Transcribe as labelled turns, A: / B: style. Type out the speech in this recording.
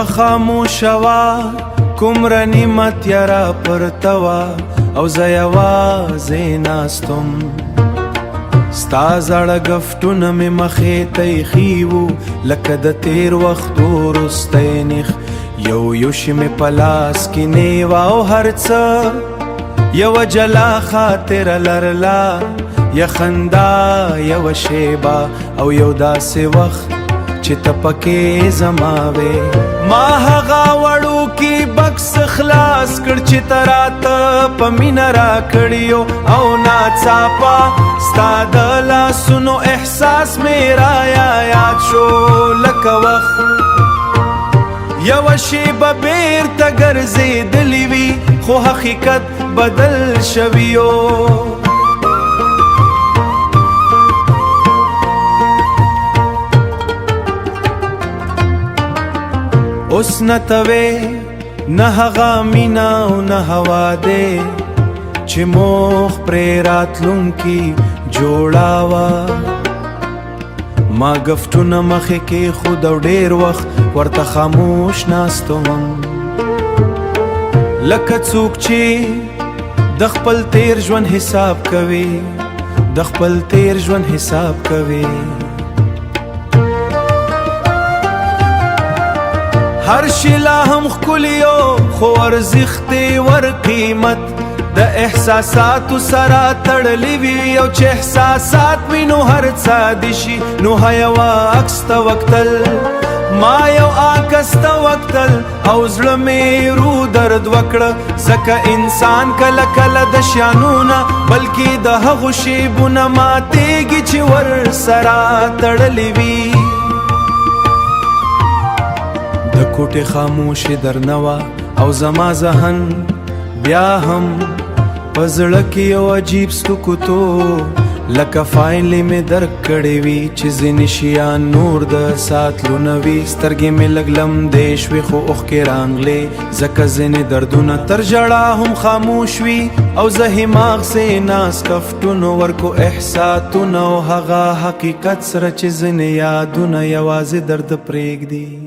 A: خاموش وا کومره نعمت یرا پرتوا او زه یوازې ناستم ستا زړه ګفتونه مې مخې ته ایښي وو لکه د تېر وخت وروستی نېخ یو شي مې په لاس کې نیوه او هر څه یوه جلا خاطره لرله یا خندا یوه شیبه او یو داسې وخت چې ته پکې زما وې ما هغه وړوکي بکس خلاص کړ چې ته راته په مینه راکړیو او ناڅاپه ستا د لاسونو احساس مې رایا یاد شو لکه وخت یوه شیبه بیرته ګرځېدلې وي خو حقیقت بدل شویو اوس نه توې نه هغه مینا او نه هوا دی چې موخ پرې راتلونکي جوړاوه ما ګفتونه مخې کې خود او ډېر وخت ورته خاموش ناست وم لکه څوک چې د خپل تیر ژوند حساب کوي د خپل تیر ژوند حساب کوي هر شي لا هم ښکلیو خو ارزښت ور قیمت د احساساتو سره تړلی وي او چې احساسات وي نو هر څه دي شي نو یوه عکس ته وکتل ما یو عکس ته وکتل او زړه مې رو درد وکړه ځکه انسان کله کله د شیانو نه بلکې د هغو شیبونه ماتېږي چې ور سره تړلی وي د کوټې خاموشي درنه او زما ذهن بیا هم په زړه کې یو عجیب سکوتو لکه فایل مې درک کړی وي چې ځینې شیان نور د ساتلو نه وي سترګې مې لږ لمدې شوې خو اوښکې رانغلې ځکه ځینې دردونه تر ژړا هم خاموش وي او زه هماغ سې ناست کفتونو ورکو احساساتونه او هغه حقیقت سره چې ځینې یادونه یوازې درد پرېږدي